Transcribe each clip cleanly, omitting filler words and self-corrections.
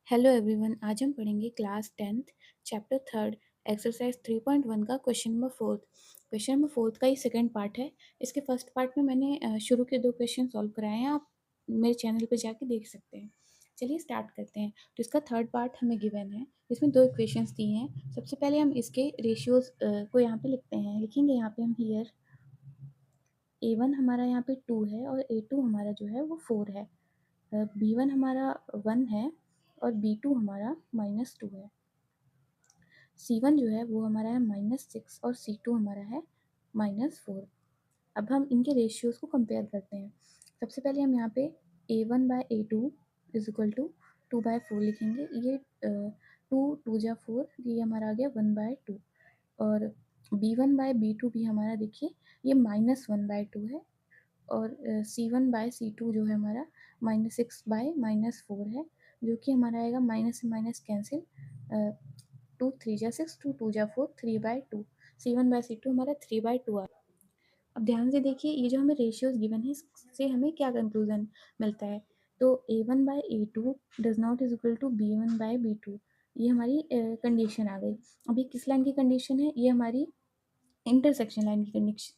Hello everyone, आज हम पढ़ेंगे क्लास 10th चैप्टर 3 एक्सरसाइज 3.1 का क्वेश्चन नंबर 4। क्वेश्चन नंबर 4 का ही सेकंड पार्ट है। इसके फर्स्ट पार्ट में मैंने शुरू के दो क्वेश्चन सॉल्व कराए हैं, आप मेरे चैनल पे जाके देख सकते हैं। चलिए स्टार्ट करते हैं। तो इसका थर्ड पार्ट हमें गिवन है, इसमें दो इक्वेशंस दिए हैं। सबसे पहले हम इसके रेशियोज को यहाँ पे लिखते हैं। लिखेंगे यहाँ पे हम हियर A1 हमारा यहाँ पे 2 है और A2 हमारा जो है वो 4 है। B1 हमारा 1 है और B2 हमारा -2 है। C1 जो है वो हमारा है -6 और C2 हमारा है -4। अब हम इनके रेशियोज़ को कंपेयर करते हैं। सबसे पहले हम यहाँ पे A1/A2 इज इक्वल टू 2/4 लिखेंगे। ये 2 जा 4, ये हमारा आ गया 1/2। और B1/B2 भी हमारा देखिए ये -1/2 है। और C1/C2 जो है हमारा -6/-4 है, जो कि हमारा आएगा माइनस से माइनस कैंसिल। 2 3 जा 6, 2 2 जा 4, 3/2। C1/C2 हमारा 3/2 आ। अब ध्यान से देखिए, ये जो हमें रेशियोज गिवन है इससे हमें क्या कंक्लूजन मिलता है। तो A1/A2 does not is equal to B1/B2, ये हमारी कंडीशन आ गई। अभी किस लाइन की कंडीशन है, ये हमारी इंटरसेक्शन लाइन की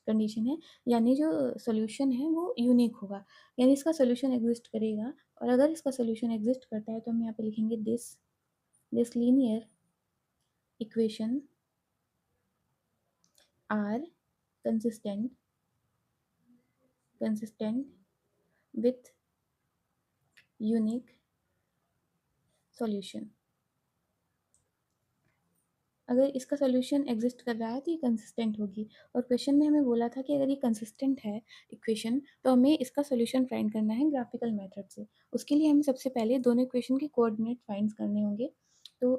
कंडीशन है, यानी जो सॉल्यूशन है वो यूनिक होगा, यानी इसका सॉल्यूशन एग्जिस्ट करेगा। और अगर इसका सॉल्यूशन एग्जिस्ट करता है तो हम यहाँ पे लिखेंगे this linear equation are consistent with unique solution. अगर इसका सॉल्यूशन एग्जिस्ट कर रहा है तो ये कंसिस्टेंट होगी। और क्वेश्चन में हमें बोला था कि अगर ये कंसिस्टेंट है इक्वेशन तो हमें इसका सॉल्यूशन फाइंड करना है ग्राफिकल मेथड से। उसके लिए हमें सबसे पहले दोनों इक्वेशन के कोऑर्डिनेट फाइंड करने होंगे। तो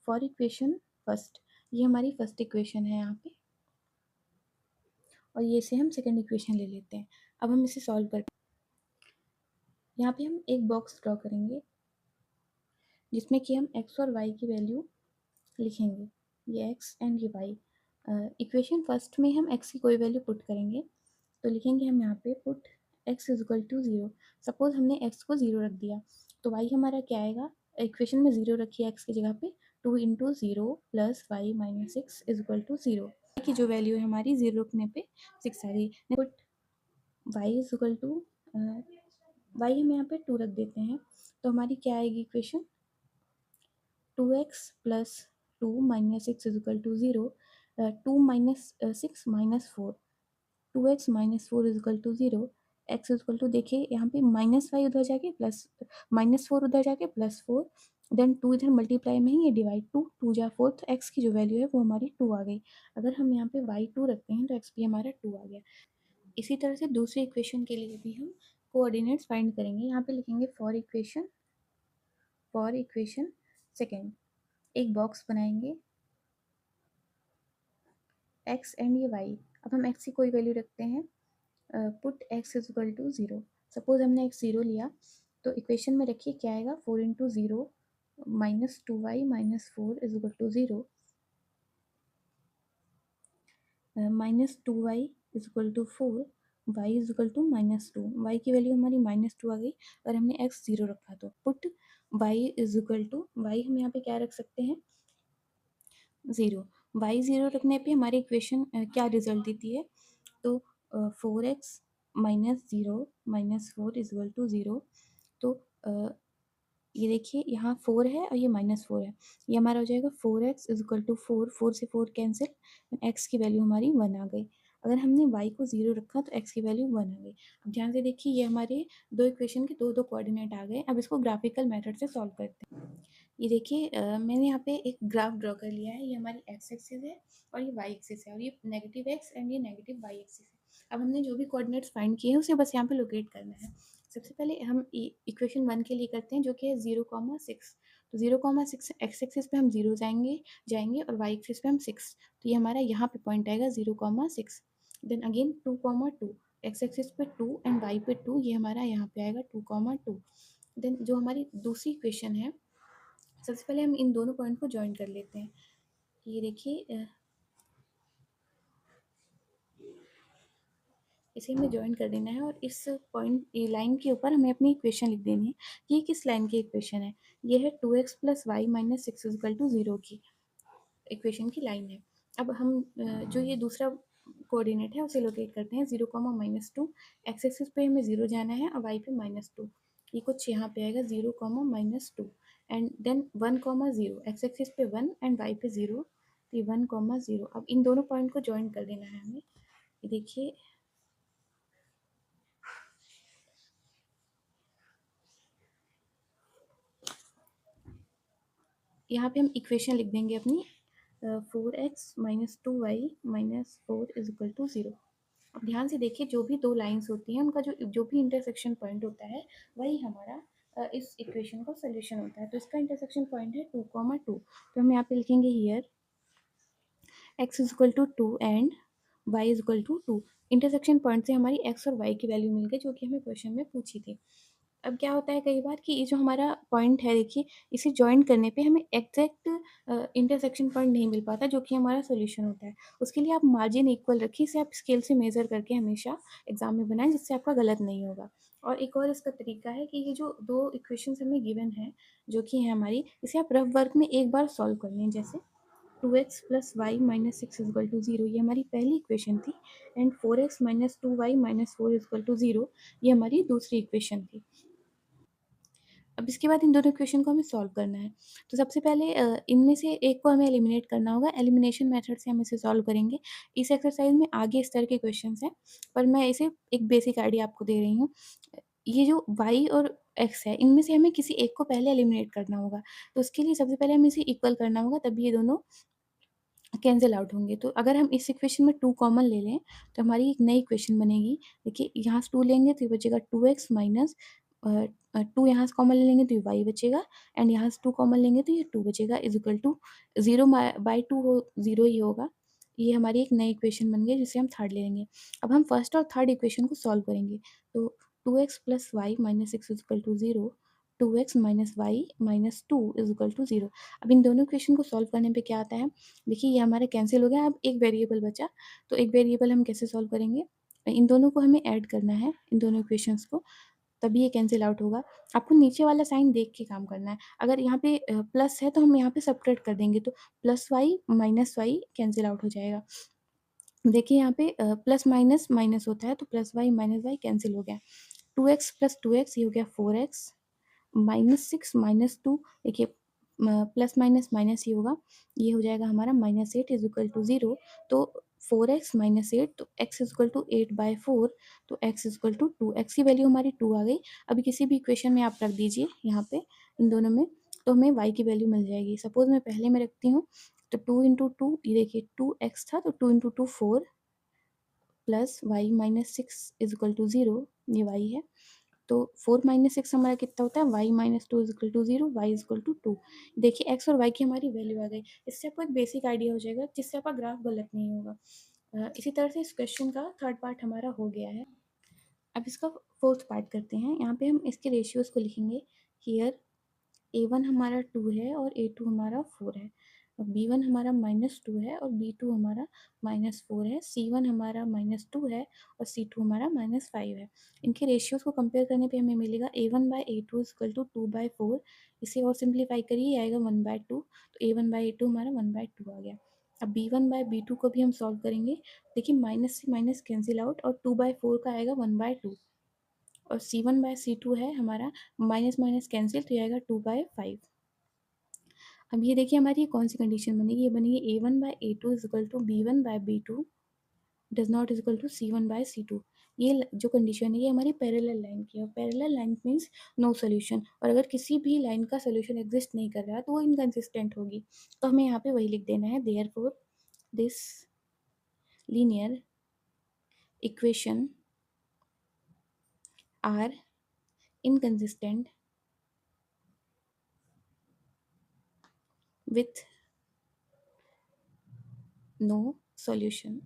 फॉर इक्वेशन फर्स्ट, ये हमारी फर्स्ट इक्वेशन है यहाँ पे, और ये से हम सेकेंड इक्वेशन ले लेते हैं। अब हम इसे सॉल्व कर, यहाँ पे हम एक बॉक्स ड्रॉ करेंगे जिसमें कि हम x और y की वैल्यू लिखेंगे, ये x एंड ये y। इक्वेशन फर्स्ट में हम x की कोई वैल्यू पुट करेंगे, तो लिखेंगे हम यहाँ पे put x is equal to 0। Suppose हमने x को 0 रख दिया तो y हमारा क्या आएगा, इक्वेशन में 0 रखिए x की जगह पे, 2 into 0 plus y minus 6 is equal to 0 की जो वैल्यू है हमारी 0 रखने पे 6 आ गई। Put y is equal to y हम यहाँ पे 2 रख देते हैं, तो हमारी क्या आएगी equation, 2x plus 2 minus 6 is equal to 0। 2 minus 6 minus 4, 2x minus 4 is equal to 0। x is equal to, देखिए यहाँ पे -5 उधर जाके प्लस -4 उधर जाके +4, देन 2 इधर मल्टीप्लाई में ही ये डिवाइड, 2 जा 4, तो x की जो वैल्यू है वो हमारी 2 आ गई। अगर हम यहाँ पे y2 रखते हैं तो x भी हमारा 2 आ गया। इसी तरह से दूसरी इक्वेशन के लिए भी हम कोऑर्डिनेट्स फाइंड करेंगे। यहाँ पे लिखेंगे फॉर इक्वेशन सेकेंड, एक बॉक्स बनाएंगे x एंड ये y। अब हम x की कोई वैल्यू रखते हैं, put x is equal to 0। Suppose हमने x 0 लिया तो इक्वेशन में रखिए क्या आएगा, 4 into 0 -2y -4 is equal to 0। -2y is equal to 4, y is equal to -2, y की वैल्यू हमारी -2 आ गई और हमने x 0 रखा, तो put y is equal to, y हम यहाँ पे क्या रख सकते हैं, 0। y 0 रखने पे हमारी इक्वेशन क्या रिजल्ट देती है, तो 4x -0 -4 इज इक्वल टू 0। तो ये देखिए यहाँ 4 है और ये -4 है, ये हमारा हो जाएगा 4x इज इक्वल टू 4, 4 से 4 कैंसिल, x की वैल्यू हमारी 1 आ गई। अगर हमने y को 0 रखा तो x की वैल्यू 1 आ गई। अब ध्यान से देखिए, ये हमारे दो इक्वेशन के दो दो कोऑर्डिनेट आ गए। अब इसको ग्राफिकल मेथड से सॉल्व करते हैं। ये देखिए मैंने यहाँ पे एक ग्राफ ड्रॉ कर लिया है, ये हमारी x एक्सिस है और ये y एक्सिस है, और ये नेगेटिव x एंड ये नेगेटिव y एक्सिस है। अब हमने जो भी कोऑर्डिनेट्स फाइंड किए हैं उसे बस यहाँ पे लोकेट करना है। सबसे पहले हम इक्वेशन 1 के लिए करते हैं, जो कि है 0,6। तो 0,6 एक्स एक्सिस पे हम 0 जाएंगे और y एक्सिस पे हम 6, तो ये हमारा यहाँ पे पॉइंट आएगा 0,6। देन अगेन 2,2, एक्स एक्सिस पे 2 एंड y पे 2, ये हमारा यहाँ पे आएगा 2,2। देन जो हमारी दूसरी इक्वेशन है, सबसे पहले हम इन दोनों पॉइंट को ज्वाइन कर लेते हैं। ये देखिए इसे हमें जॉइन कर देना है और इस पॉइंट लाइन के ऊपर हमें अपनी इक्वेशन लिख देनी है। ये किस लाइन की इक्वेशन है? ये है 2x + y - 6 = 0 की इक्वेशन की लाइन है। अब हम जो ये दूसरा कोऑर्डिनेट है उसे लोकेट करते हैं 0, -2। एक्स एक्सिस पे हमें 0 जाना है और वाई पे -2। ये कुछ यहाँ पे आएगा 0, -2 एंड देन 1, 0। एक्स एक्सिस पे 1 एंड वाई पे 0, तो ये 1, 0। अब इन दोनों पॉइंट को जॉइन कर देना है हमें। ये देखिए यहाँ पे हम इक्वेशन लिख देंगे अपनी 4x - 2y - 4 = 0। अब ध्यान से देखिए जो भी दो लाइंस होती हैं उनका जो जो भी इंटरसेक्शन पॉइंट होता है वही हमारा इस इक्वेशन का सोल्यूशन होता है। तो इसका इंटरसेक्शन पॉइंट है 2, 2। तो हम यहाँ पे लिखेंगे here x = 2 and y = 2। Intersection point से हमारी x और y की वैल्यू मिल गई जो कि हमें क्वेश्चन में पूछी थी। अब क्या होता है कई बार कि ये जो हमारा पॉइंट है देखिए इसे जॉइन करने पे हमें एग्जैक्ट इंटरसेक्शन पॉइंट नहीं मिल पाता जो कि हमारा सॉल्यूशन होता है। उसके लिए आप मार्जिन इक्वल रखिए, इसे आप स्केल से मेज़र करके हमेशा एग्ज़ाम में बनाएं जिससे आपका गलत नहीं होगा। और एक और इसका तरीका है कि ये जो दो इक्वेशंस हमें गिवन है जो कि है हमारी, इसे आप रफ वर्क में एक बार सॉल्व कर लें। जैसे 2x + y - 6 = 0 ये हमारी पहली इक्वेशन थी एंड 4x - 2y - 4 = 0 ये हमारी दूसरी इक्वेशन थी। अब इसके बाद इन दोनों इक्वेशन को हमें सॉल्व करना है। तो सबसे पहले इनमें से एक को हमें एलिमिनेट करना होगा। एलिमिनेशन मेथड से हम इसे सॉल्व करेंगे। इस एक्सरसाइज में आगे इस तरह के क्वेश्चंस हैं, पर मैं इसे एक बेसिक आइडिया आपको दे रही हूँ। ये जो y और x है, इनमें से हमें किसी एक को पहले एलिमिनेट करना होगा। तो उसके लिए सबसे पहले हमें इसे इक्वल करना होगा, तभी ये दोनों कैंसल आउट होंगे। तो अगर हम इस इक्वेशन में 2 कॉमन ले लें, तो हमारी एक नई इक्वेशन बनेगी। देखिए यहाँ से 2 लेंगे तो ये बचेगा 2x माइनस 2 यहाँ से कॉमन ले लेंगे तो ये y बचेगा एंड यहाँ से 2 कॉमन लेंगे तो ये 2 बचेगा इज़ इक्वल टू 0 बाई 2 हो 0 ही होगा। ये हमारी एक नई इक्वेशन बन गई जिसे हम थर्ड ले लेंगे। अब हम फर्स्ट और थर्ड इक्वेशन को सॉल्व करेंगे। तो 2x + y - 6 = 0, 2x - y - 2 = 0। अब इन दोनों इक्वेशन को सॉल्व करने पे क्या आता है, देखिए ये हमारा कैंसिल हो गया। अब एक वेरिएबल बचा, तो एक वेरिएबल हम कैसे सॉल्व करेंगे? इन दोनों को हमें ऐड करना है, इन दोनों इक्वेशंस को, तभी ये कैंसिल आउट होगा। आपको नीचे वाला साइन देख के काम करना है। अगर यहाँ पे प्लस है तो हम यहाँ पे सब्ट्रैक्ट कर देंगे, तो +y - y कैंसिल आउट हो जाएगा। देखिए यहाँ पे प्लस माइनस माइनस होता है, तो +y - y कैंसिल हो गया। 2x + 2x ये हो गया 4x -6 -2 देखिए प्लस माइनस माइनस ही होगा, ये हो जाएगा हमारा -8 = 0। तो 4x - 8 तो x = 8/4, तो x = 2। x की वैल्यू हमारी 2 आ गई। अभी किसी भी इक्वेशन में आप रख दीजिए यहाँ पे इन दोनों में, तो हमें y की वैल्यू मिल जाएगी। सपोज़ मैं पहले में रखती हूँ, तो 2 × 2 ये देखिए 2x था, तो 2 × 2 4 प्लस y - 6 = 0 ये y है। तो 4 - 6 हमारा कितना होता है? y - 2 = 0, y = 2। देखिए x और y की हमारी वैल्यू आ गई। इससे आपको एक बेसिक आइडिया हो जाएगा जिससे आपका ग्राफ गलत नहीं होगा। इसी तरह से इस क्वेश्चन का थर्ड पार्ट हमारा हो गया है। अब इसका फोर्थ पार्ट करते हैं। यहाँ पे हम इसके रेशियोज़ को लिखेंगे। हियर A1 हमारा 2 है और A2 हमारा 4 है। B1 हमारा -2 है और B2 हमारा -4 है। C1 हमारा -2 है और C2 हमारा -5 है। इनके रेशियोज़ को कंपेयर करने पे हमें मिलेगा A1/A2 = 2/4। इसे और सिंप्लीफाई करिए, ये आएगा 1/2। तो A1/A2 हमारा 1/2 आ गया। अब B1/B2 को भी हम सॉल्व करेंगे। देखिए माइनस से माइनस कैंसिल आउट और 2/4 का आएगा 1/2 और C1/C2 है हमारा माइनस माइनस कैंसिल, तो ये आएगा 2/5। अब ये देखिए हमारी कौन सी कंडीशन बनेगी, ये बनेगी A1/A2 = B1/B2 does not = C1/C2। ये जो कंडीशन है ये हमारी पैरेलल लाइन की है और parallel line means no solution. और अगर किसी भी लाइन का सोल्यूशन एग्जिस्ट नहीं कर रहा है तो वो इनकंसिस्टेंट होगी। तो हमें यहाँ पे वही लिख देना है, therefore this linear equation are inconsistent with no solution.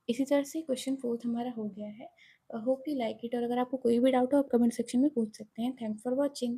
इसी तरह से क्वेश्चन फोर्थ हमारा हो गया है। होप यू लाइक इट, और अगर आपको कोई भी डाउट हो आप कमेंट सेक्शन में पूछ सकते हैं। Thanks for watching.